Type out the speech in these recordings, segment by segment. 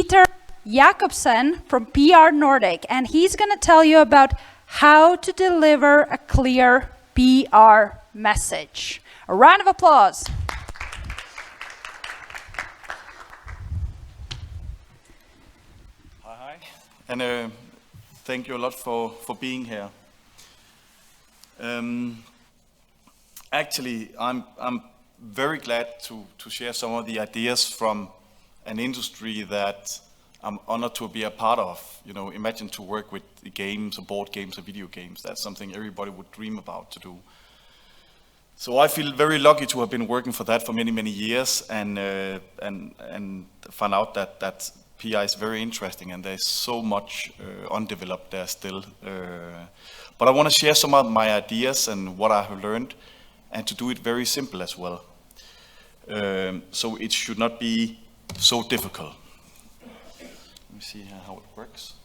Peter Jakobsen from PR Nordic, and he's going to tell you about how to deliver a clear PR message. A round of applause. Hi, and thank you a lot for being here. Actually, I'm very glad to share some of the ideas from an industry that I'm honored to be a part of. You know, imagine to work with games or board games or video games. That's something everybody would dream about to do. So I feel very lucky to have been working for that for many, many years and find out that PR is very interesting and there's so much undeveloped there still. But I want to share some of my ideas and what I have learned and to do it very simple as well. So it should not be so difficult. Let me see how it works.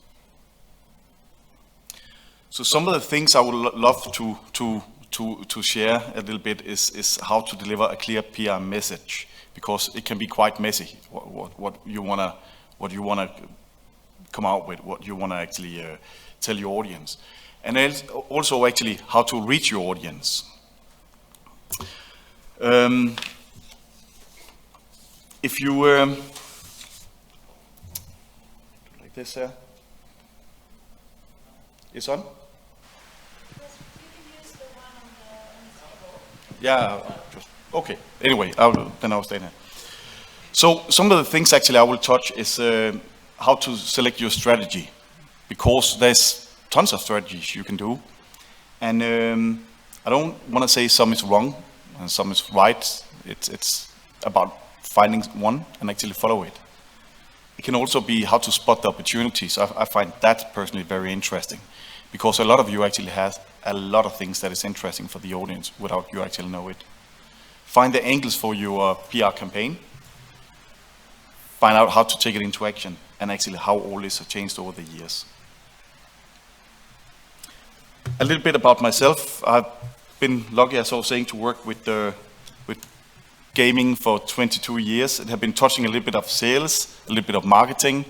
So some of the things I would love to share a little bit is how to deliver a clear PR message, because it can be quite messy what you wanna come out with, what you wanna actually tell your audience, and then also actually how to reach your audience. If you like this here, it's on. Yeah, just, okay. Anyway, then I'll stay there. So some of the things actually I will touch is how to select your strategy, because there's tons of strategies you can do, and I don't want to say some is wrong and some is right. It's about finding one and actually follow it. It can also be how to spot the opportunities. I find that personally very interesting, because a lot of you actually have a lot of things that is interesting for the audience without you actually know it. Find the angles for your PR campaign. Find out how to take it into action and actually how all this has changed over the years. A little bit about myself. I've been lucky, as I was saying, to work with gaming for 22 years. It had been touching a little bit of sales, a little bit of marketing,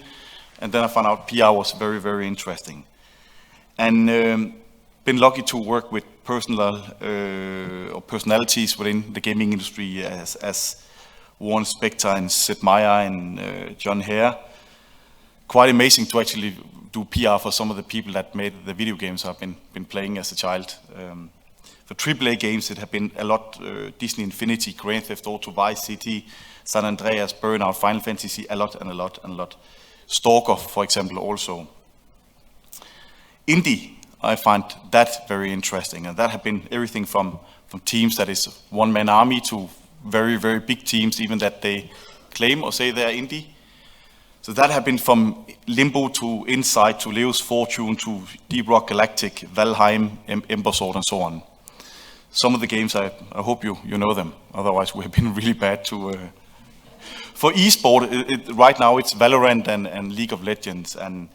and then I found out PR was very, very interesting. And been lucky to work with personalities within the gaming industry as Warren Spector and Sid Meier and John Hare. Quite amazing to actually do PR for some of the people that made the video games I've been playing as a child. For AAA games, it had been a lot Disney Infinity, Grand Theft Auto, Vice City, San Andreas, Burnout, Final Fantasy, a lot and a lot and a lot. Stalker, for example, also. Indie, I find that very interesting, and that have been everything from teams that is one-man army to very, very big teams, even that they claim or say they're indie. So that have been from Limbo to Inside to Leo's Fortune to Deep Rock Galactic, Valheim, Ember Sword, and so on. Some of the games, I hope you know them, otherwise we have been really bad to... For esport, right now it's Valorant and League of Legends, and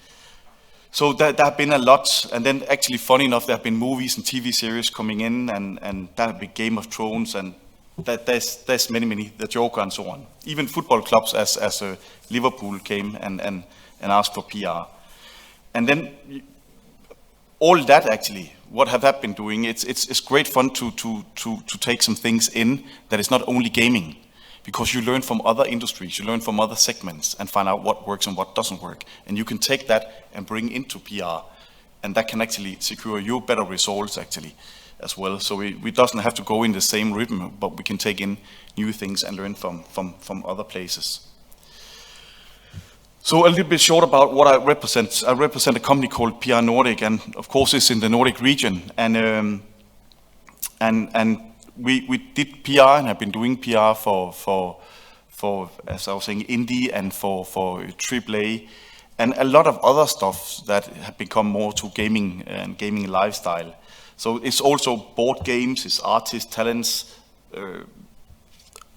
so there have been a lot, and then actually funny enough there have been movies and TV series coming in, and that have been Game of Thrones, and there's many, the Joker and so on. Even football clubs as Liverpool came and asked for PR. And then all that actually, what have that been doing? It's great fun to take some things in that is not only gaming, because you learn from other industries, you learn from other segments and find out what works and what doesn't work. And you can take that and bring into PR, and that can actually secure you better results actually as well. So we doesn't have to go in the same rhythm, but we can take in new things and learn from other places. So a little bit short about what I represent. I represent a company called PR Nordic, and of course it's in the Nordic region. And we did PR and have been doing PR for as I was saying, indie and for AAA, and a lot of other stuff that have become more to gaming and gaming lifestyle. So it's also board games, it's artists, talents,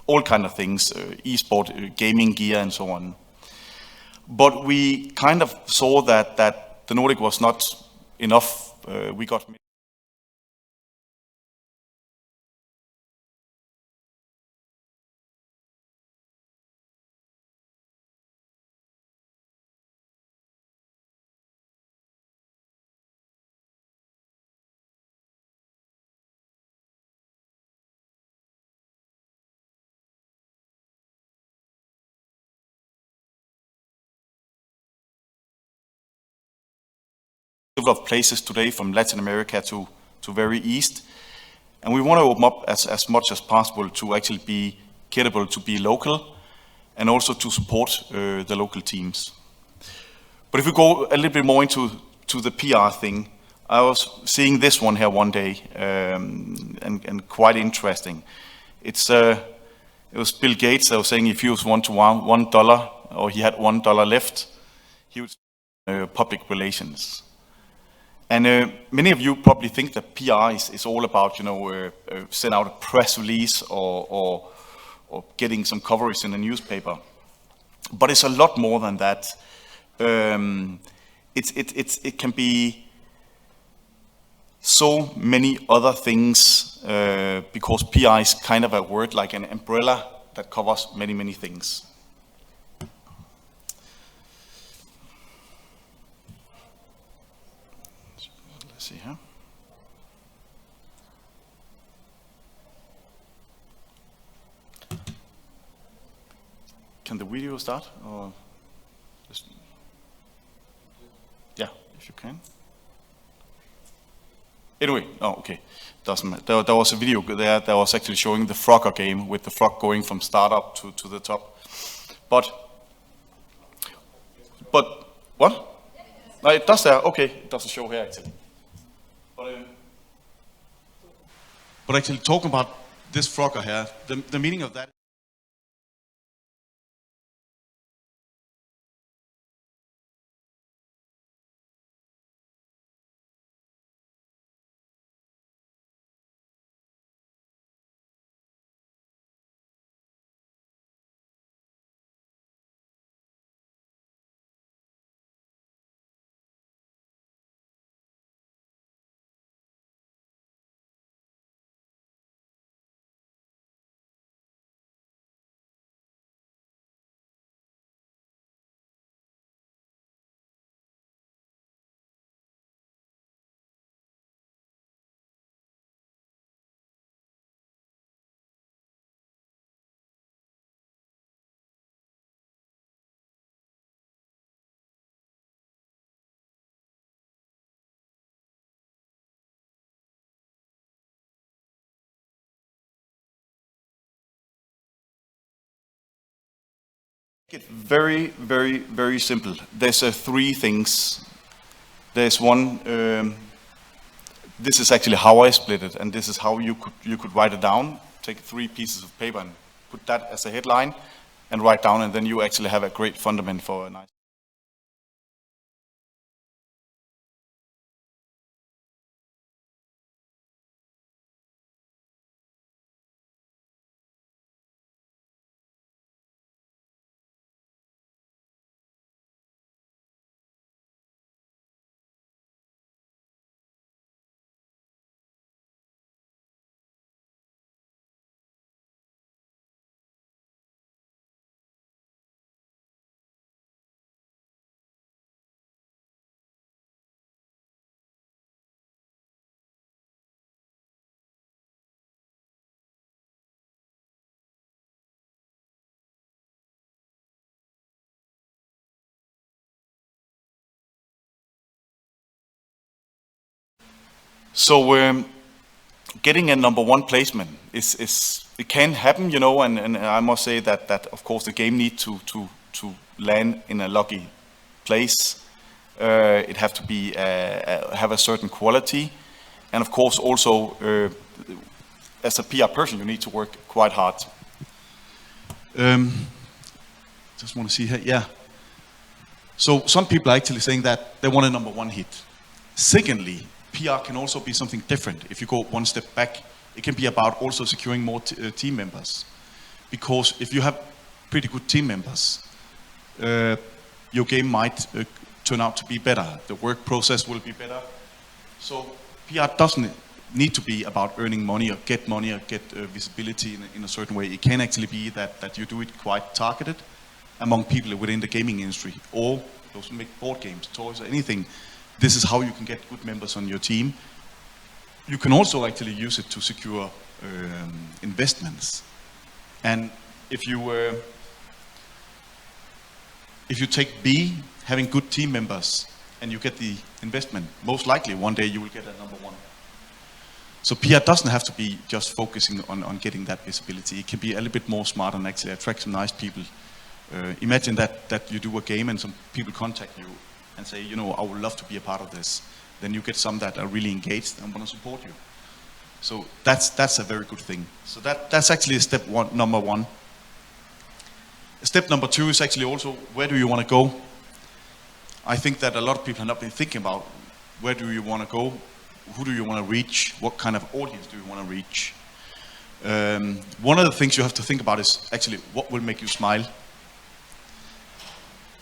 all kind of things, esport, gaming gear, and so on. But we kind of saw that the Nordic was not enough. We got of places today, from Latin America to very east. And we want to open up as much as possible to actually be capable to be local and also to support the local teams. But if we go a little bit more into the PR thing, I was seeing this one here one day, and quite interesting. It was Bill Gates that was saying if he was $1 or he had $1 left, he would public relations. And many of you probably think that PR is all about, send out a press release or getting some coverage in a newspaper. But it's a lot more than that. It can be so many other things because PR is kind of a word like an umbrella that covers many, many things. Let's see here. Can the video start? Or just... Yeah, if you can. Anyway, oh, okay. Doesn't matter. There was a video there that was actually showing the Frogger game with the frog going from startup to the top. But what? No, it does there. Okay, it doesn't show here actually. But actually, talking about this Frogger here, the meaning of that. It's very, very, very simple. There's three things. There's one. This is actually how I split it, and this is how you could write it down. Take 3 pieces of paper and put that as a headline, and write down, and then you actually have a great fundament for a nice. So getting a number 1 placement is it can happen, and I must say that of course the game needs to land in a lucky place. It have to be have a certain quality, and of course also as a PR person you need to work quite hard. Just want to see here, yeah. So some people are actually saying that they want a number 1 hit. Secondly, PR can also be something different. If you go one step back, it can be about also securing more team members. Because if you have pretty good team members, your game might turn out to be better. The work process will be better. So PR doesn't need to be about earning money or get visibility in a certain way. It can actually be that you do it quite targeted among people within the gaming industry, or those who make board games, toys, or anything. This is how you can get good members on your team. You can also actually use it to secure investments. And if you take B, having good team members, and you get the investment, most likely one day you will get a number one. So PR doesn't have to be just focusing on getting that visibility. It can be a little bit more smart and actually attract some nice people. Imagine that you do a game and some people contact you and say, you know, I would love to be a part of this. Then you get some that are really engaged and want to support you. So that's a very good thing. So that's actually step one, number one. Step number two is actually also, where do you want to go? I think that a lot of people have not been thinking about, where do you want to go? Who do you want to reach? What kind of audience do you want to reach? One of the things you have to think about is actually what will make you smile.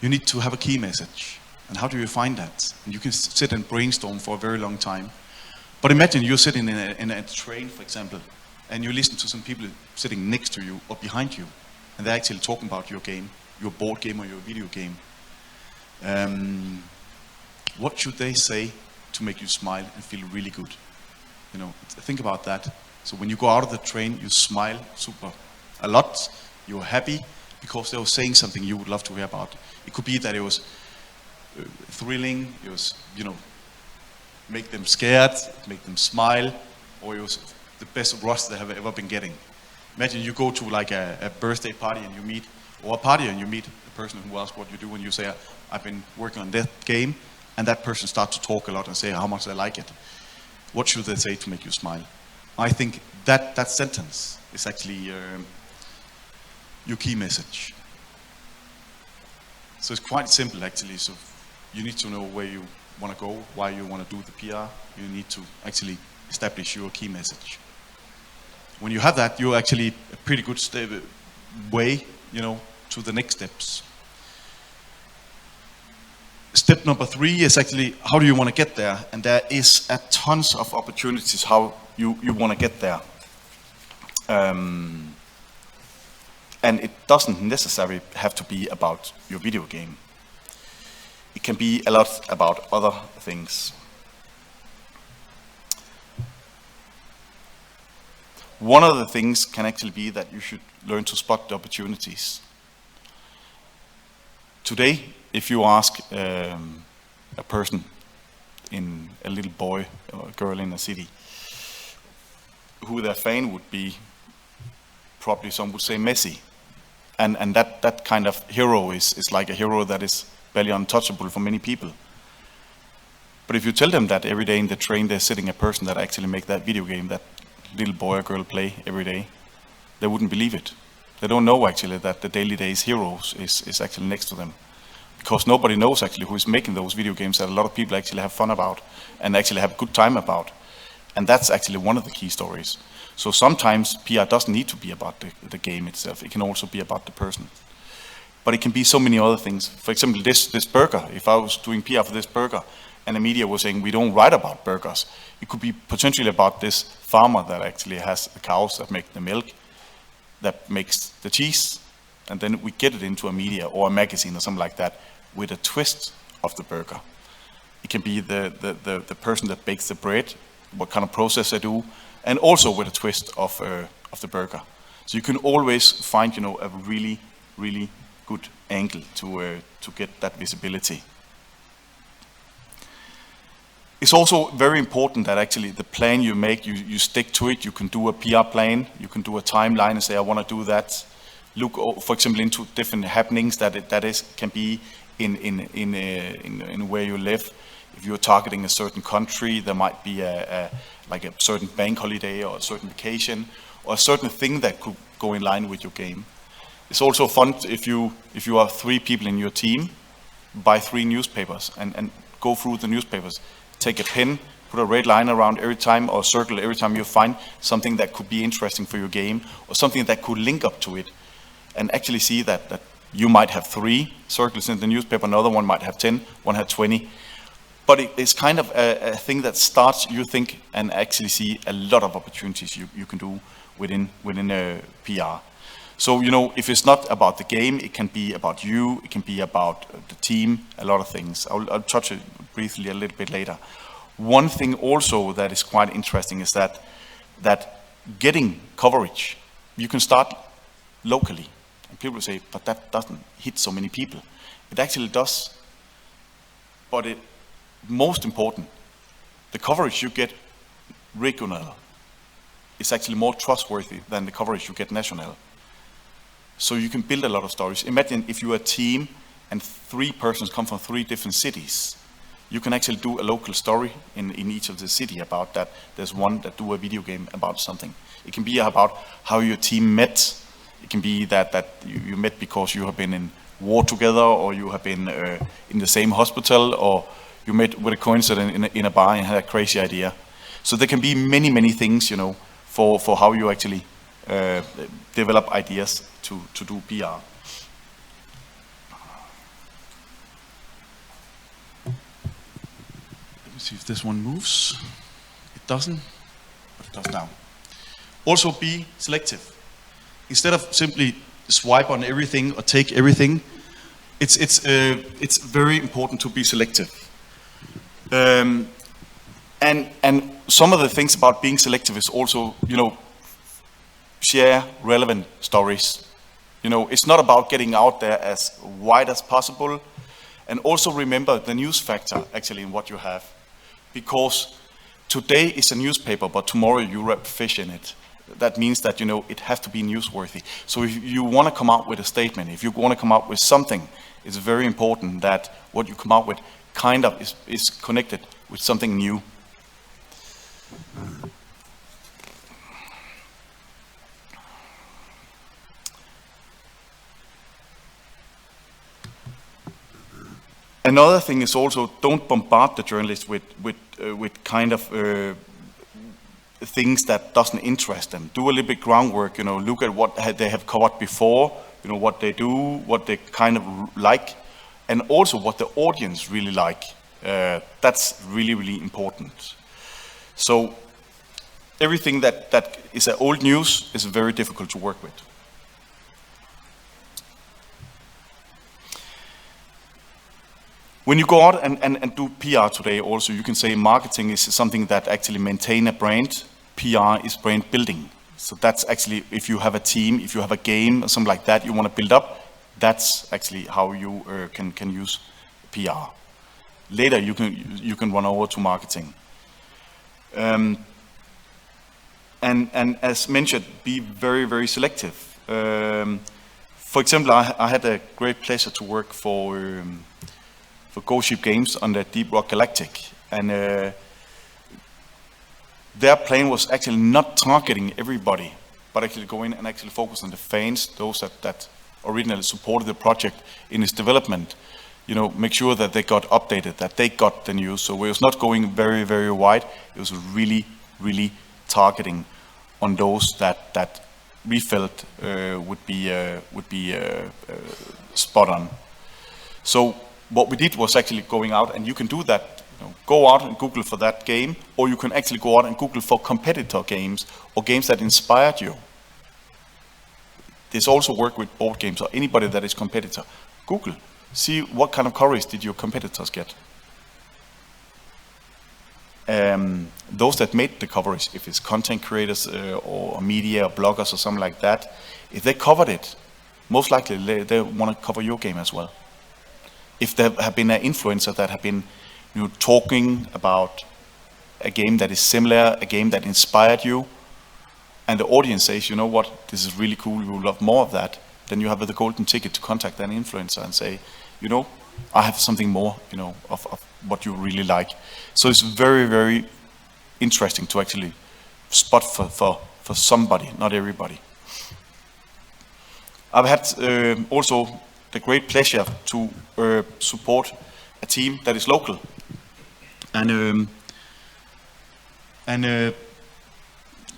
You need to have a key message. And how do you find that? And you can sit and brainstorm for a very long time. But imagine you're sitting in a train, for example, and you listen to some people sitting next to you or behind you, and they're actually talking about your game, your board game or your video game. What should they say to make you smile and feel really good? You know, think about that. So when you go out of the train, you smile super a lot. You're happy because they were saying something you would love to hear about. It could be that it was thrilling, it was, you know, make them scared, make them smile, or it was the best rush they have ever been getting. Imagine you go to like a birthday party and you meet, or a party and you meet the person who asks what you do, and you say, I've been working on that game, and that person starts to talk a lot and say how much they like it. What should they say to make you smile? I think that sentence is actually your key message. So it's quite simple actually. So you need to know where you want to go, why you want to do the PR. You need to actually establish your key message. When you have that, you're actually a pretty good way, you know, to the next steps. Step number 3 is actually, how do you want to get there? And there is a tons of opportunities how you want to get there. And it doesn't necessarily have to be about your video game. It can be a lot about other things. One of the things can actually be that you should learn to spot the opportunities. Today, if you ask a person, a little boy or a girl in a city, who their fan would be, probably some would say Messi. And that kind of hero is like a hero that is barely untouchable for many people. But if you tell them that every day in the train they're sitting a person that actually make that video game that little boy or girl play every day, they wouldn't believe it. They don't know actually that the daily days heroes is actually next to them. Because nobody knows actually who is making those video games that a lot of people actually have fun about and actually have a good time about. And that's actually one of the key stories. So sometimes PR doesn't need to be about the game itself. It can also be about the person. But it can be so many other things. For example, this burger, if I was doing PR for this burger and the media was saying we don't write about burgers, it could be potentially about this farmer that actually has the cows that make the milk, that makes the cheese, and then we get it into a media or a magazine or something like that with a twist of the burger. It can be the person that bakes the bread, what kind of process they do, and also with a twist of the burger. So you can always find, you know, a really, really good angle to get that visibility. It's also very important that actually the plan you make, you stick to it. You can do a PR plan, you can do a timeline and say, I want to do that. Look, for example, into different happenings that can be in where you live. If you're targeting a certain country, there might be like a certain bank holiday or a certain vacation or a certain thing that could go in line with your game. It's also fun if you are 3 people in your team, buy 3 newspapers and go through the newspapers. Take a pen, put a red line around every time or circle every time you find something that could be interesting for your game or something that could link up to it, and actually see that you might have 3 circles in the newspaper, another one might have 10, one had 20. But it's kind of a thing that starts you think and actually see a lot of opportunities you can do within a PR. So, you know, if it's not about the game, it can be about you, it can be about the team, a lot of things. I'll touch it briefly a little bit later. One thing also that is quite interesting is that getting coverage, you can start locally. And people say, but that doesn't hit so many people. It actually does, but most important, the coverage you get regional is actually more trustworthy than the coverage you get national. So you can build a lot of stories. Imagine if you're a team and 3 persons come from 3 different cities. You can actually do a local story in each of the city about that. There's one that do a video game about something. It can be about how your team met. It can be that you met because you have been in war together, or you have been in the same hospital, or you met with a coincidence in a bar and had a crazy idea. So there can be many, many things, for how you actually develop ideas to do PR. Let me see if this one moves. It doesn't, but it does now. Also be selective. Instead of simply swipe on everything or take everything, it's very important to be selective. And some of the things about being selective is also, share relevant stories. It's not about getting out there as wide as possible. And also remember the news factor actually in what you have. Because today is a newspaper, but tomorrow you wrap fish in it. That means that, it has to be newsworthy. So if you want to come out with a statement, if you want to come out with something, it's very important that what you come out with kind of is connected with something new. Another thing is also don't bombard the journalists with kind of things that doesn't interest them. Do a little bit groundwork, look at what they have covered before, what they do, what they kind of like, and also what the audience really like. That's really, really important. So everything that is old news is very difficult to work with. When you go out and do PR today also, you can say marketing is something that actually maintain a brand. PR is brand building. So that's actually, if you have a team, if you have a game or something like that you want to build up, that's actually how you can use PR. Later you can run over to marketing. And as mentioned, be very, very selective. For example, I had a great pleasure to work for Ghost Ship Games on the Deep Rock Galactic, and their plan was actually not targeting everybody, but actually go in and actually focus on the fans, those that originally supported the project in its development. Make sure that they got updated, that they got the news. So it was not going very, very wide. It was really, really targeting on those that we felt would be spot on. So what we did was actually going out, and you can do that. Go out and Google for that game, or you can actually go out and Google for competitor games or games that inspired you. This also work with board games or anybody that is competitor. Google, see what kind of coverage did your competitors get. Those that made the coverage, if it's content creators or media or bloggers or something like that, if they covered it, most likely they want to cover your game as well. If there have been an influencer that have been talking about a game that is similar, a game that inspired you, and the audience says, you know what, this is really cool, we would love more of that, then you have the golden ticket to contact that influencer and say, I have something more, of what you really like. So it's very, very interesting to actually spot for somebody, not everybody. I've had also the great pleasure to support a team that is local, and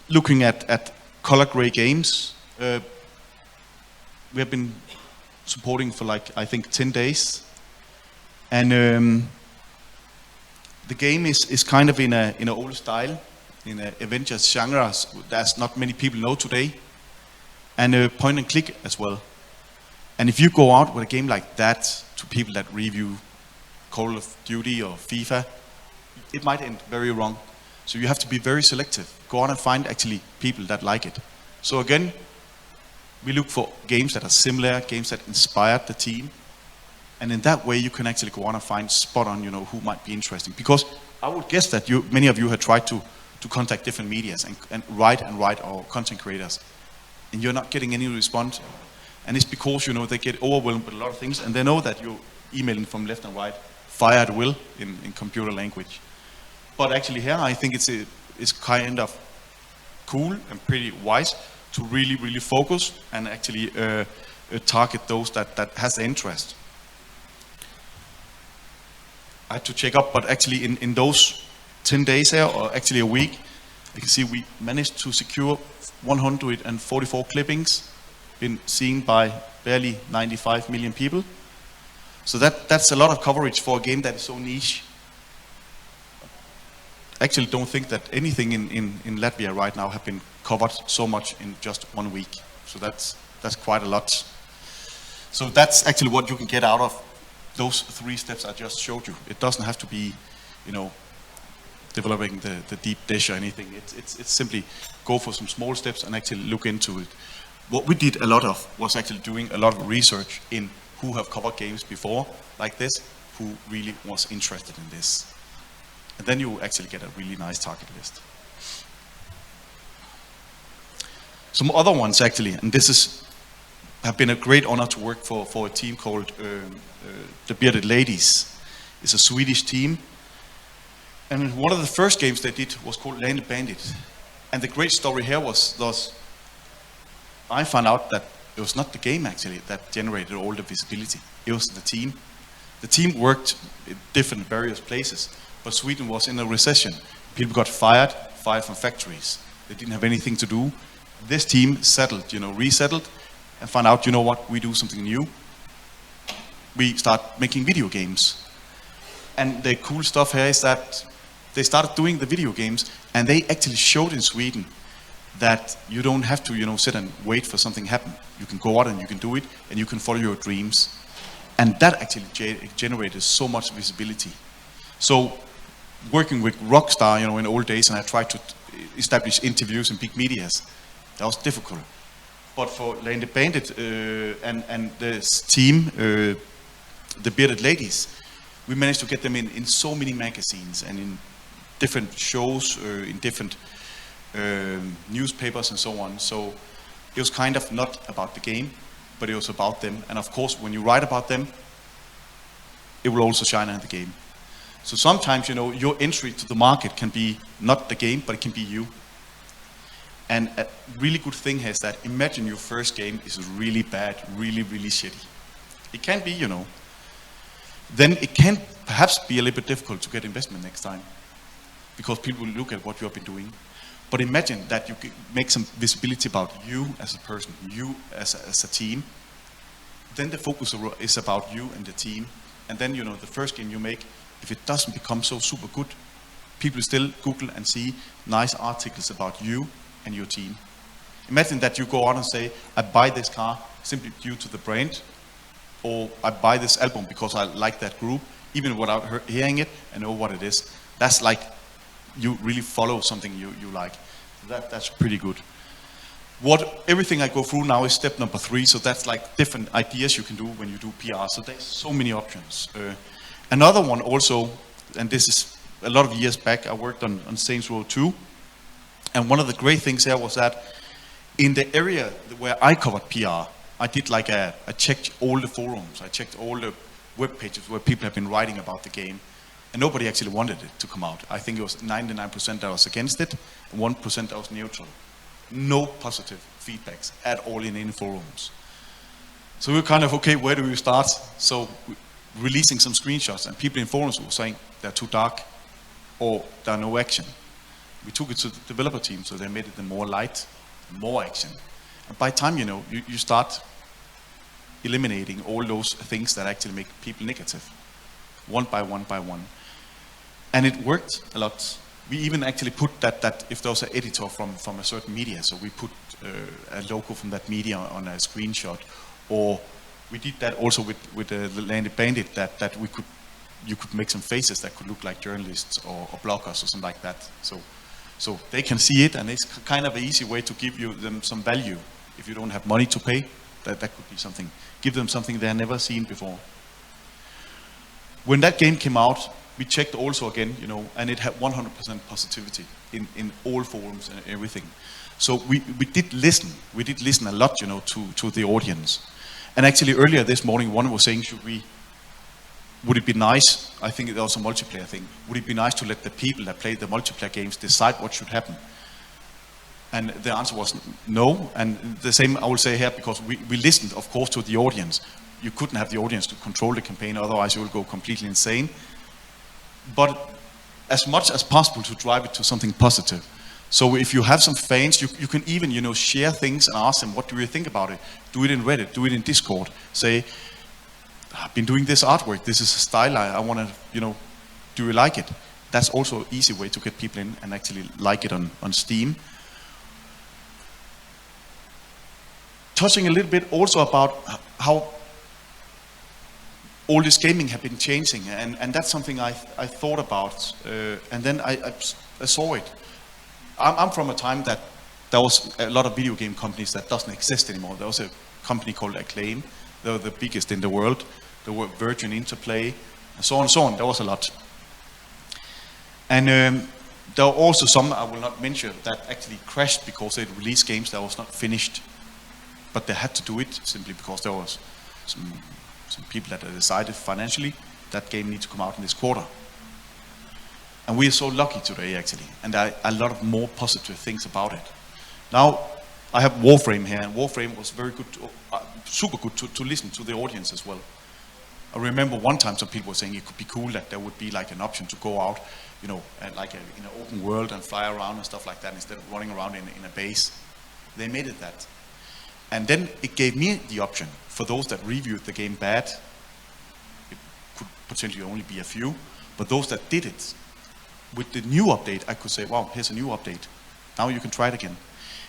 looking at color gray games, we have been supporting for I think 10 days, and the game is kind of in an old style, in a Avengers genre that not many people know today, and point and click as well. And if you go out with a game like that to people that review Call of Duty or FIFA, it might end very wrong. So you have to be very selective. Go out and find actually people that like it. So again, we look for games that are similar, games that inspired the team, And in that way, you can actually go on and find spot on, who might be interesting. Because I would guess that many of you have tried to contact different medias and write or content creators, and you're not getting any response. And it's because, they get overwhelmed with a lot of things, and they know that you're emailing from left and right, fire at will in computer language. But actually here, I think it's kind of cool and pretty wise to really, really focus and actually target those that has the interest. I had to check up, but actually in those 10 days here, or actually a week, you can see we managed to secure 144 clippings, been seen by barely 95 million people. So that's a lot of coverage for a game that is so niche. I actually don't think that anything in Latvia right now have been covered so much in just 1 week. So that's quite a lot. So that's actually what you can get out of those 3 steps I just showed you. It doesn't have to be, developing the deep dish or anything. It's simply go for some small steps and actually look into it. What we did a lot of was actually doing a lot of research in who have covered games before, like this, who really was interested in this. And then you actually get a really nice target list. Some other ones actually, and this have been a great honor to work for a team called the Bearded Ladies. It's a Swedish team. And one of the first games they did was called Bandit. And the great story here was I found out that it was not the game actually that generated all the visibility. It was the team. The team worked in different various places, but Sweden was in a recession. People got fired from factories. They didn't have anything to do. This team settled, resettled, and found out, what, we do something new. We start making video games. And the cool stuff here is that they started doing the video games, and they actually showed in Sweden that you don't have to, sit and wait for something to happen. You can go out and you can do it, and you can follow your dreams. And that actually generated so much visibility. So working with Rockstar, in old days, and I tried to establish interviews in big medias, that was difficult. But for Bandit and this team, the Bearded Ladies, we managed to get them in so many magazines and in different shows, in different newspapers and so on. So it was kind of not about the game, but it was about them. And of course, when you write about them, it will also shine on the game. So sometimes, your entry to the market can be not the game, but it can be you. And a really good thing is that imagine your first game is really bad, really, really shitty. It can be, Then it can perhaps be a little bit difficult to get investment next time, because people will look at what you have been doing. But imagine that you make some visibility about you as a person, you as a team. Then the focus is about you and the team. And then, the first game you make, if it doesn't become so super good, people still Google and see nice articles about you and your team. Imagine that you go on and say, I buy this car simply due to the brand, or I buy this album because I like that group, even without hearing it and know what it is. That's like you really follow something you like. That's pretty good. Everything I go through now is step number 3, so that's like different ideas you can do when you do PR. So there's so many options. Another one also, and this is a lot of years back, I worked on Saints Row 2. And one of the great things there was that in the area where I covered PR, I did I checked all the forums, I checked all the web pages where people have been writing about the game, and nobody actually wanted it to come out. I think it was 99% that was against it, and 1% that was neutral. No positive feedbacks at all in any forums. So we were kind of, okay, where do we start? So releasing some screenshots, and people in forums were saying they're too dark, or there are no action. We took it to the developer team, so they made it more light, more action. And by the time, you start eliminating all those things that actually make people negative, one by one by one. And it worked a lot. We even actually put that if there was an editor from a certain media, so we put a logo from that media on a screenshot, or we did that also with the Bandit, that you could make some faces that could look like journalists or bloggers or something like that. So they can see it, and it's kind of an easy way to give them some value. If you don't have money to pay, that could be something. Give them something they have never seen before. when that game came out, we checked also again, and it had 100% positivity in all forums and everything. So we did listen. We did listen a lot, to the audience. And actually earlier this morning, one was saying, would it be nice, I think it was a multiplayer thing, would it be nice to let the people that play the multiplayer games decide what should happen? And the answer was no, and the same I will say here, because we listened, of course, to the audience. You couldn't have the audience to control the campaign, otherwise you will go completely insane. But as much as possible to drive it to something positive. So if you have some fans, you can even, share things and ask them, what do you think about it? Do it in Reddit, do it in Discord. Say, I've been doing this artwork, this is a style I want to, do you like it? That's also an easy way to get people in and actually like it on Steam. Touching a little bit also about how all this gaming have been changing, and that's something I thought about, and then I saw it. I'm from a time that there was a lot of video game companies that doesn't exist anymore. There was a company called Acclaim. They were the biggest in the world. There were Virgin Interplay, and so on and so on. There was a lot. And there were also some, I will not mention, that actually crashed because they released games that was not finished. But they had to do it simply because there was some people that had decided financially that game needs to come out in this quarter. And we are so lucky today, actually, and there are a lot of more positive things about it. Now, I have Warframe here, and Warframe was very good, super good to listen to the audience as well. I remember one time some people were saying it could be cool that there would be like an option to go out, like in an open world and fly around and stuff like that instead of running around in a base. They made it that. And then it gave me the option for those that reviewed the game bad. It could potentially only be a few, but those that did it, with the new update, I could say, wow, here's a new update. Now you can try it again.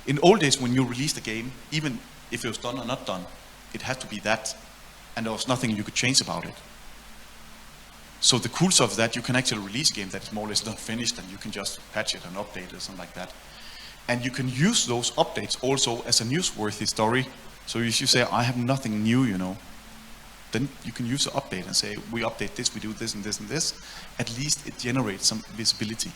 In old days, when you released a game, even if it was done or not done, it had to be that, and there was nothing you could change about it. So the cool stuff is that you can actually release a game that is more or less not finished, and you can just patch it and update it or something like that. And you can use those updates also as a newsworthy story. So if you say, I have nothing new, then you can use the update and say, we update this, we do this and this and this. At least it generates some visibility.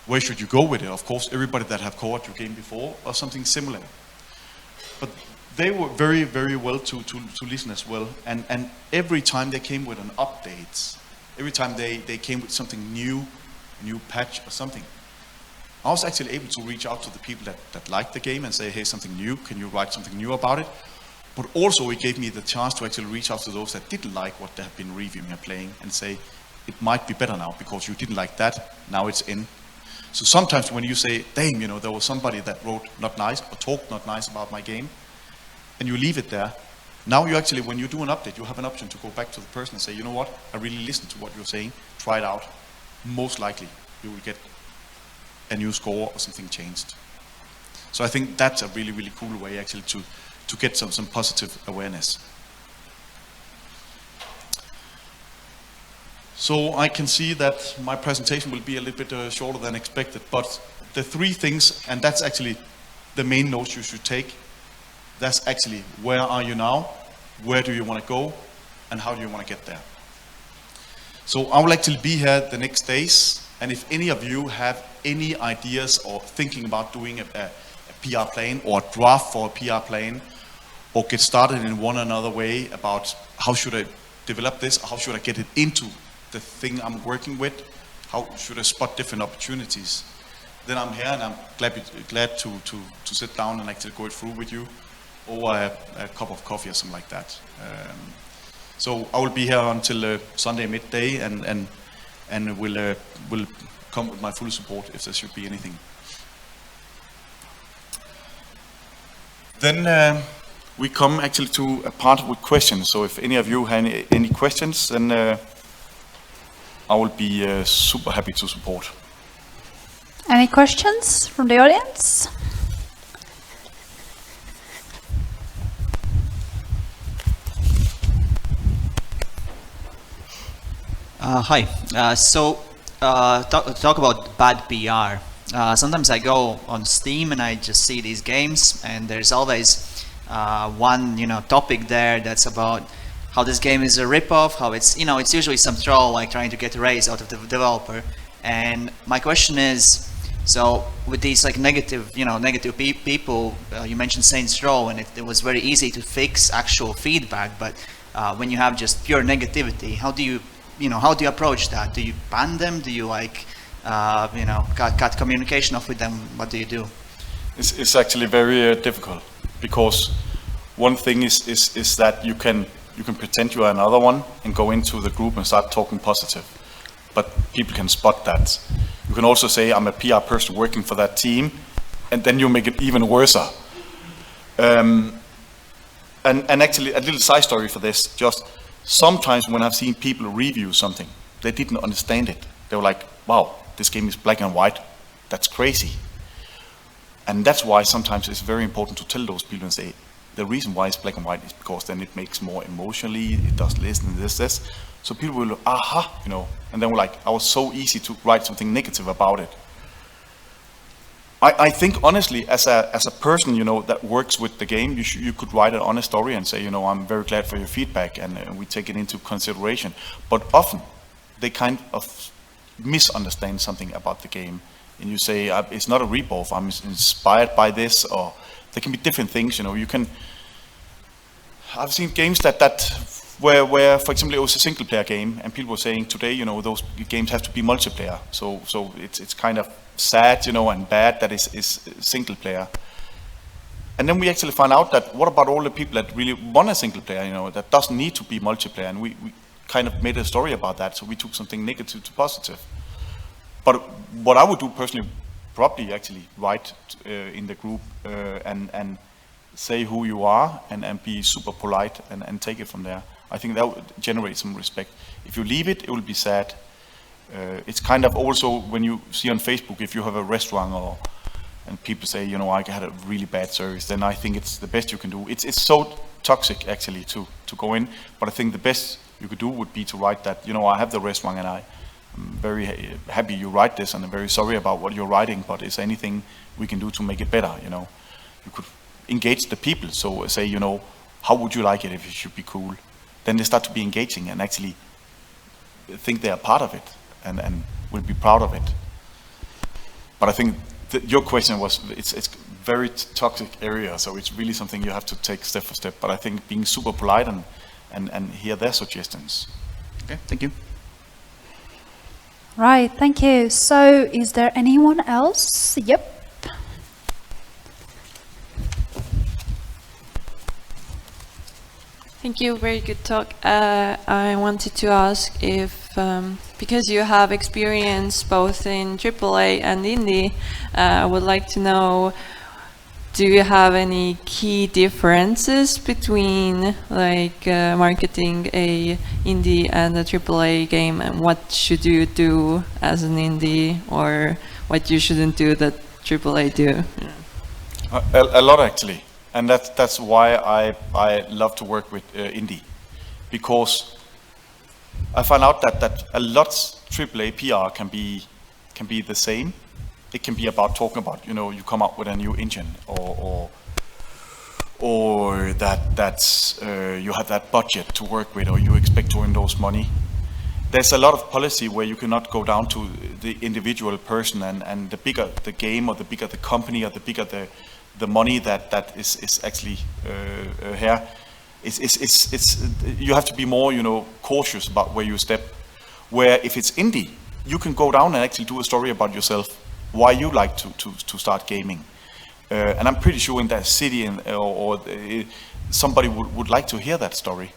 Where should you go with it? Of course, everybody that have co-op your game before or something similar. But they were very, very well to listen as well. And every time they came with an update, every time they came with something new, a new patch or something, I was actually able to reach out to the people that liked the game and say, hey, something new, can you write something new about it? But also it gave me the chance to actually reach out to those that didn't like what they have been reviewing and playing and say, it might be better now because you didn't like that, now it's in. So sometimes when you say, damn, there was somebody that wrote not nice or talked not nice about my game, and you leave it there, now you actually, when you do an update, you have an option to go back to the person and say, you know what, I really listened to what you're saying, try it out. Most likely you will get a new score or something changed. So I think that's a really, really cool way actually to get some positive awareness. So I can see that my presentation will be a little bit shorter than expected, but the three things, and that's actually the main notes you should take, that's actually where are you now, where do you want to go, and how do you want to get there. So I will actually be here the next days, and if any of you have any ideas or thinking about doing a PR plan or a draft for a PR plan, or get started in one another way about how should I develop this, how should I get it into the thing I'm working with, how should I spot different opportunities, then I'm here and I'm glad to sit down and actually go it through with you over a cup of coffee or something like that. So I will be here until Sunday midday and will come with my full support if there should be anything. Then we come actually to a part with questions. So if any of you have any questions, then I will be super happy to support. Any questions from the audience? Hi. Talk about bad PR. Sometimes I go on Steam and I just see these games, and there's always one topic there that's about how this game is a rip-off, how it's, you know, it's usually some troll like trying to get a raise out of the developer. And my question is, so with these like negative, you know, negative people, you mentioned Saints Row, and it was very easy to fix actual feedback, but when you have just pure negativity, how do you, you know, how do you approach that? Do you ban them? Do you like, you know, cut communication off with them? What do you do? It's actually very difficult, because one thing is that you can pretend you are another one and go into the group and start talking positive, but people can spot that. You can also say, I'm a PR person working for that team, and then you make it even worse. And actually, a little side story for this, just sometimes when I've seen people review something, they didn't understand it. They were like, wow, this game is black and white, that's crazy. And that's why sometimes it's very important to tell those people and say, the reason why it's black and white is because then it makes more emotionally, it does this and this. So people will, aha, you know, and then we're like, I was so easy to write something negative about it. I think honestly, as a person, you know, that works with the game, you could write an honest story and say, you know, I'm very glad for your feedback, and we take it into consideration. But often, they kind of misunderstand something about the game, and you say, it's not a rip-off, I'm inspired by this, or there can be different things, you know. I've seen games where, for example, it was a single-player game, and people were saying today, you know, those games have to be multiplayer. So it's kind of sad, you know, and bad that is single-player. And then we actually found out that what about all the people that really want a single-player, you know, that doesn't need to be multiplayer, and we kind of made a story about that. So we took something negative to positive. But what I would do personally, probably actually write in the group and say who you are and be super polite and take it from there. I think that would generate some respect. If you leave it, it will be sad. It's kind of also when you see on Facebook, if you have a restaurant and people say, you know, I had a really bad service, then I think it's the best you can do. It's so toxic actually to go in, but I think the best you could do would be to write that, you know, I have the restaurant and I'm very happy you write this, and I'm very sorry about what you're writing, but is there anything we can do to make it better, you know? You could engage the people, so say, you know, how would you like it if it should be cool? Then they start to be engaging and actually think they are part of it and will be proud of it. But I think your question was, it's very toxic area, so it's really something you have to take step for step. But I think being super polite and hear their suggestions. Okay, thank you. Right, thank you. So is there anyone else? Yep. Thank you, very good talk. I wanted to ask if, because you have experience both in AAA and indie, I would like to know, do you have any key differences between like marketing a indie and a AAA game, and what should you do as an indie or what you shouldn't do that AAA do? A lot actually. And that's why I love to work with indie, because I found out that a lot AAA PR can be the same. It can be about talking about, you know, you come up with a new engine, or that's you have that budget to work with, or you expect to earn those money. There's a lot of policy where you cannot go down to the individual person, and the bigger the game, or the bigger the company, or the bigger the money that is actually here. It's you have to be more, you know, cautious about where you step. Where if it's indie, you can go down and actually do a story about yourself, why you like to start gaming. And I'm pretty sure in that city or somebody would like to hear that story.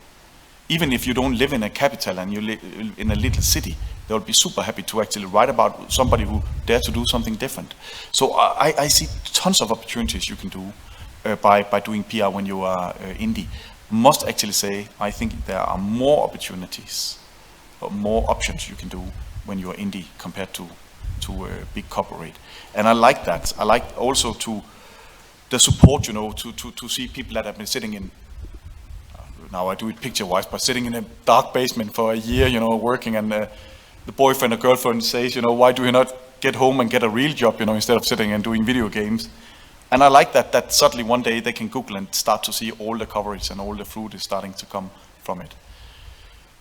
Even if you don't live in a capital and you live in a little city, they'll be super happy to actually write about somebody who dared to do something different. So I see tons of opportunities you can do by doing PR when you are indie. Must actually say, I think there are more opportunities, or more options you can do when you are indie compared to a big corporate. And I like that. I like also the support, you know, to see people that have been sitting in, now I do it picture-wise, but sitting in a dark basement for a year, you know, working, and the boyfriend or girlfriend says, you know, why do you not get home and get a real job, you know, instead of sitting and doing video games? And I like that suddenly one day they can Google and start to see all the coverage and all the fruit is starting to come from it.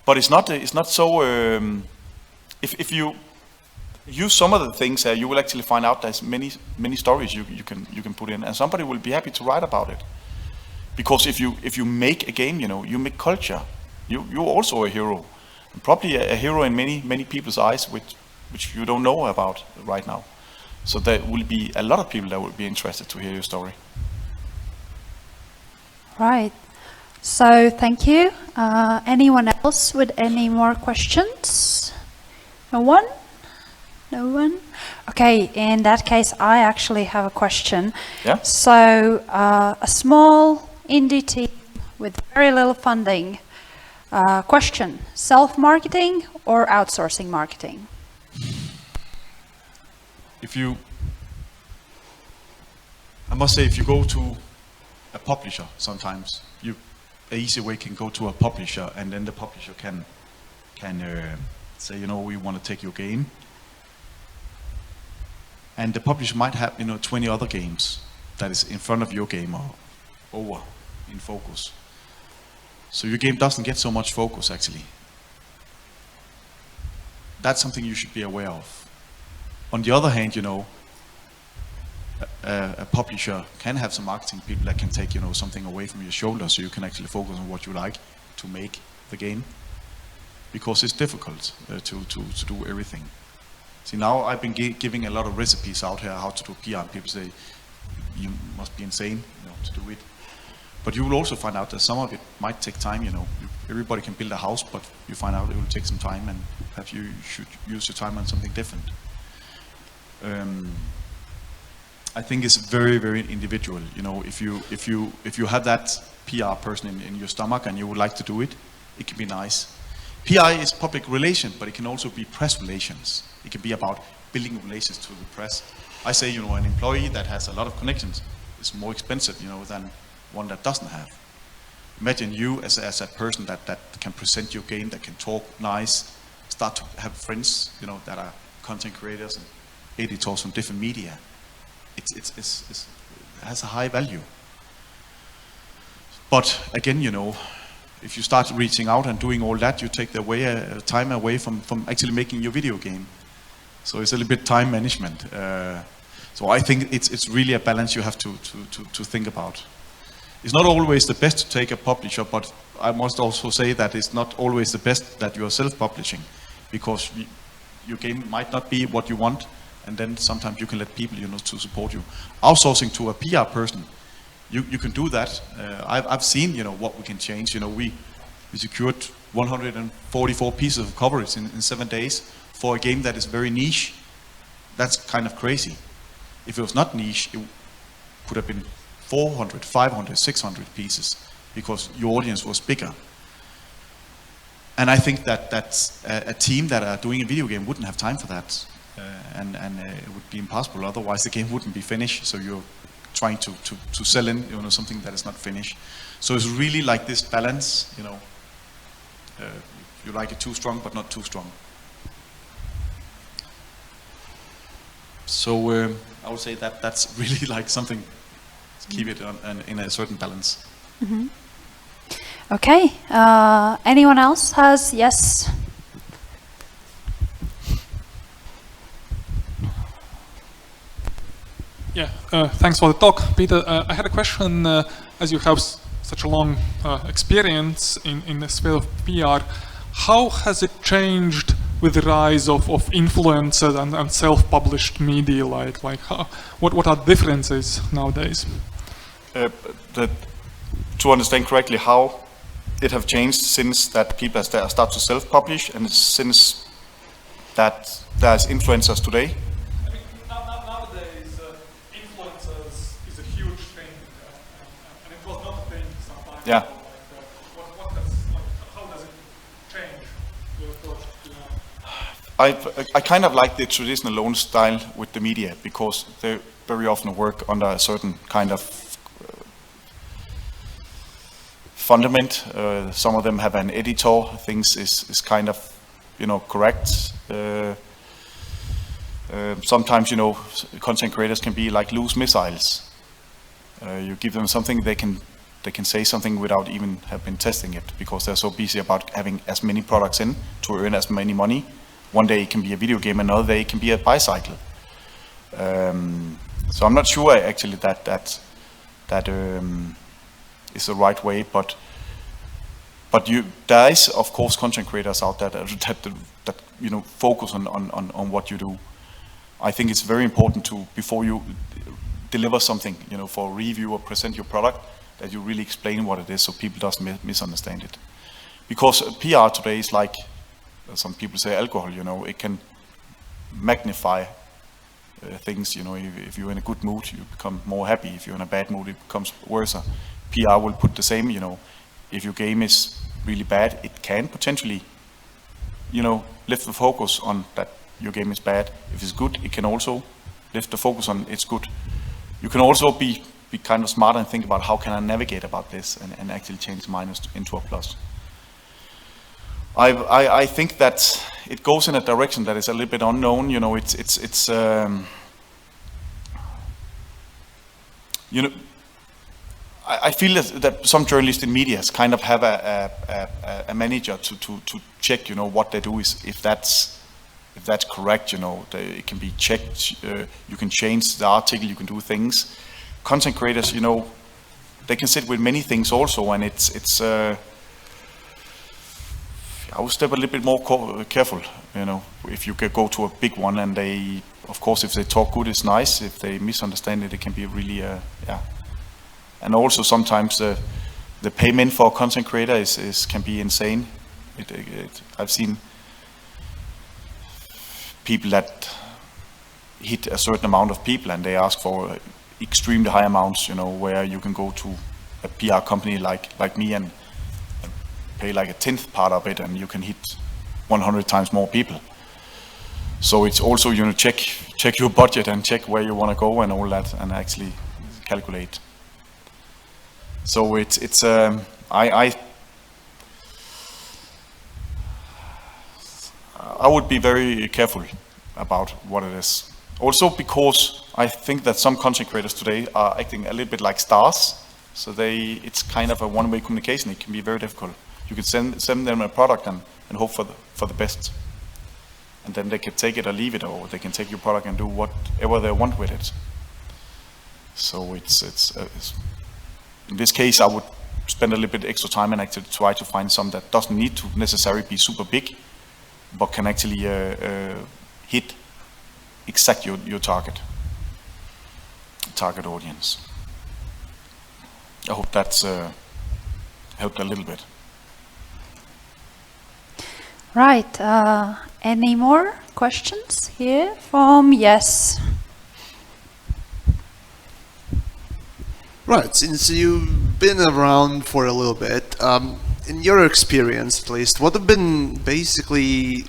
but it's not so. If you use some of the things, you will actually find out there's many stories you can put in, and somebody will be happy to write about it. Because if you make a game, you make culture. You're also a hero, and probably a hero in many people's eyes, which you don't know about right now. So there will be a lot of people that will be interested to hear your story. Right. So thank you. Anyone else with any more questions? No one? No one? Okay, in that case, I actually have a question. Yeah? So a small indie team with very little funding. Question, self-marketing or outsourcing marketing? I must say, if you go to a publisher sometimes, an easy way can go to a publisher, and then the publisher can say, we want to take your game. And the publisher might have, 20 other games that is in front of your game or over in focus. So your game doesn't get so much focus, actually. That's something you should be aware of. On the other hand, a publisher can have some marketing people that can take, something away from your shoulder, so you can actually focus on what you like to make the game. Because it's difficult to do everything. See, now I've been giving a lot of recipes out here how to do PR, and people say, you must be insane, to do it. But you will also find out that some of it might take time, Everybody can build a house, but you find out it will take some time, and perhaps you should use your time on something different. I think it's very, very individual. If you have that PR person in your stomach and you would like to do it, it can be nice. PR is public relations, but it can also be press relations. It can be about building relations to the press. I say, an employee that has a lot of connections is more expensive, than one that doesn't have. Imagine you as a person that can present your game, that can talk nice, start to have friends, that are content creators and editors from different media. It has a high value. But again, if you start reaching out and doing all that, you take the time away from actually making your video game. So it's a little bit time management. So I think it's really a balance you have to think about. It's not always the best to take a publisher, but I must also say that it's not always the best that you are self-publishing, because your game might not be what you want, and then sometimes you can let people, to support you. Outsourcing to a PR person, you can do that. I've seen, what we can change. We secured 144 pieces of coverage in 7 days for a game that is very niche. That's kind of crazy. If it was not niche, it could have been 400, 500, 600 pieces, because your audience was bigger. And I think that's a team that are doing a video game wouldn't have time for that. And it would be impossible, otherwise the game wouldn't be finished. So you're trying to sell in something that is not finished. So it's really like this balance, you like it too strong but not too strong. So I would say that's really like something to keep it in a certain balance. Mm-hmm. Okay, anyone else has? Yes. Yeah, thanks for the talk, Peter. I had a question, as you have such a long experience in the sphere of PR, how has it changed with the rise of influencers and self-published media? What are the differences nowadays? To understand correctly, how it have changed since that people start to self-publish, and since that there's influencers today. Nowadays, influencers is a huge thing, and it was not a thing some time Yeah. ago. How does it change your approach? I kind of like the traditional loan style with the media, because they very often work under a certain kind of fundament. Some of them have an editor. Things is kind of, correct. Sometimes, content creators can be like loose missiles. You give them something, they can they can say something without even have been testing it, because they're so busy about having as many products in to earn as many money. One day it can be a video game, another day it can be a bicycle. So I'm not sure actually that is the right way, but there is of course content creators out there that you know, focus on what you do. I think it's very important to, before you deliver something, you know, for a review or present your product, that you really explain what it is so people doesn't misunderstand it. Because PR today is like, some people say, alcohol, you know, it can magnify things, you know. If you're in a good mood, you become more happy. If you're in a bad mood, it becomes worse. PR will put the same, you know. If your game is really bad, it can potentially, you know, lift the focus on that your game is bad. If it's good, it can also lift the focus on it's good. You can also be kind of smart and think about how can I navigate about this and actually change minus into a plus. I think that it goes in a direction that is a little bit unknown. You know, it's you know, I feel that some journalists in media kind of have a manager to check, you know, what they do is if that's correct. You know, it can be checked. You can change the article. You can do things. Content creators, you know, they can sit with many things also, and it's. I would step a little bit more careful. You know, if you go to a big one and they, of course, if they talk good, it's nice. If they misunderstand it, it can be really yeah. And also sometimes the payment for a content creator can be insane. I've seen people that hit a certain amount of people and they ask for extremely high amounts, you know, where you can go to a PR company like me and pay like a 10th part of it, and you can hit 100 times more people. So it's also, you know, check your budget and check where you want to go and all that, and actually calculate. So it's I would be very careful about what it is. Also because I think that some content creators today are acting a little bit like stars. So it's kind of a one-way communication. It can be very difficult. You can send them a product and hope for the best. And then they can take it or leave it, or they can take your product and do whatever they want with it. So it's in this case, I would spend a little bit extra time and actually try to find some that doesn't need to necessarily be super big, but can actually hit exactly your target audience. I hope that's helped a little bit. Right. Any more questions here from Yes? Right, since you've been around for a little bit, in your experience at least, what have been basically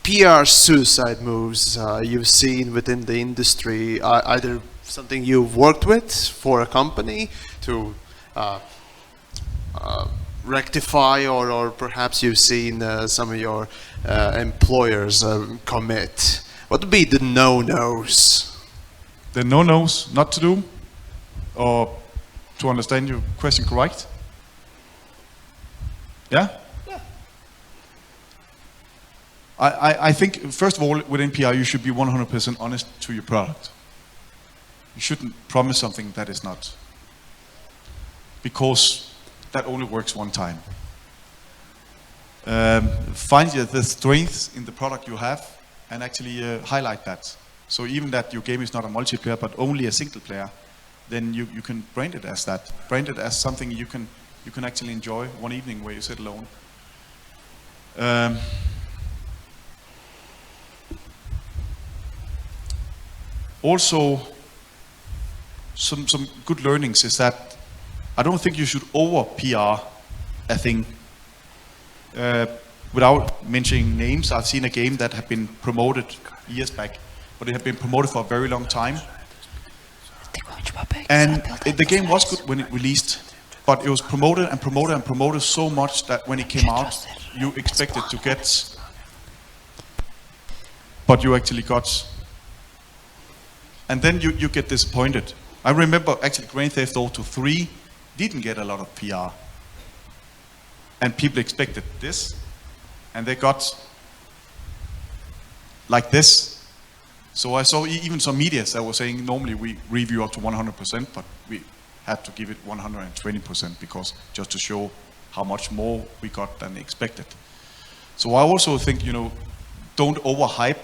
PR suicide moves you've seen within the industry, either something you've worked with for a company to rectify, or perhaps you've seen some of your employers commit? What would be the no-nos? The no-nos not to do, or to understand your question correct? Yeah? Yeah. I think, first of all, within PR, you should be 100% honest to your product. You shouldn't promise something that is not. Because that only works one time. Find the strengths in the product you have and actually highlight that. So even that your game is not a multiplayer but only a single player, then you can brand it as that. Brand it as something you can actually enjoy one evening where you sit alone. Also, some good learnings is that I don't think you should over PR a thing. Without mentioning names, I've seen a game that had been promoted years back, but it had been promoted for a very long time. And the game was good when it released, but it was promoted and promoted and promoted so much that when it came out, you expected to get, but you actually got. And then you get disappointed. I remember actually Grand Theft Auto 3 didn't get a lot of PR. And people expected this, and they got like this. So I saw even some medias that were saying normally we review up to 100%, but we had to give it 120% because just to show how much more we got than expected. So I also think, don't overhype.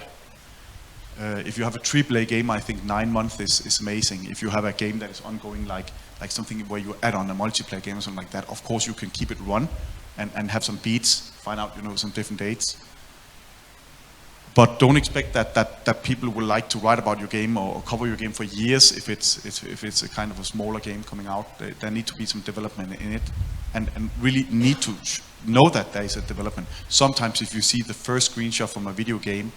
If you have a AAA game, I think 9 months is amazing. If you have a game that is ongoing, like something where you add on a multiplayer game or something like that, of course you can keep it run and have some beats, find out some different dates. But don't expect that people will like to write about your game or cover your game for years if it's a kind of a smaller game coming out. There need to be some development in it, and really need to know that there is a development. Sometimes if you see the first screenshot from a video game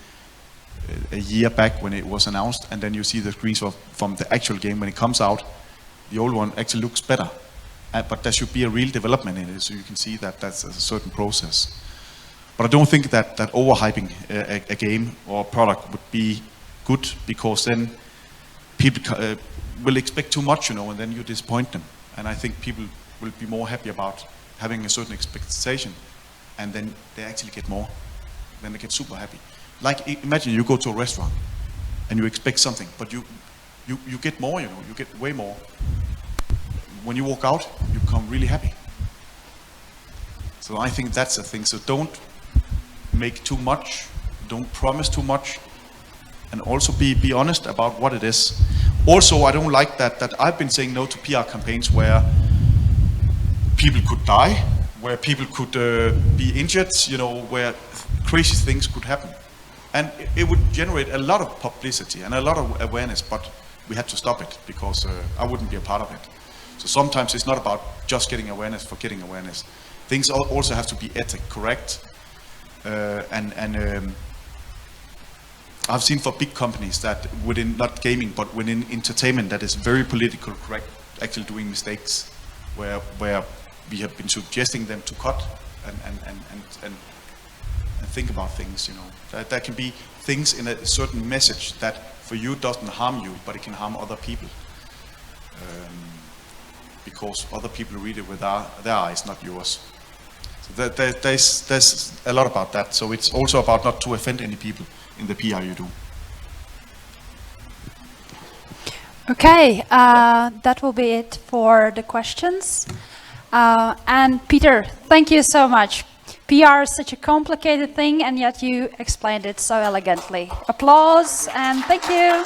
a year back when it was announced, and then you see the screenshot from the actual game when it comes out, the old one actually looks better. But there should be a real development in it, so you can see that that's a certain process. But I don't think that overhyping a game or a product would be good, because then people will expect too much, and then you disappoint them. And I think people will be more happy about having a certain expectation, and then they actually get more. Then they get super happy. Like, imagine you go to a restaurant and you expect something, but you get more, you get way more. When you walk out, you become really happy. So I think that's the thing. So don't make too much, don't promise too much, and also be honest about what it is. Also, I don't like that I've been saying no to PR campaigns where people could die, where people could be injured, where crazy things could happen. And it would generate a lot of publicity and a lot of awareness, but we had to stop it because I wouldn't be a part of it. So sometimes it's not about just getting awareness for getting awareness. Things also have to be correct. I've seen for big companies that within, not gaming, but within entertainment, that is very political correct, actually doing mistakes, where we have been suggesting them to cut and think about things, There can be things in a certain message that for you doesn't harm you, but it can harm other people. Because other people read it with their eyes, not yours. So there's a lot about that. So it's also about not to offend any people in the PR you do. Okay, that will be it for the questions. And Peter, thank you so much. PR is such a complicated thing, and yet you explained it so elegantly. Applause, and thank you.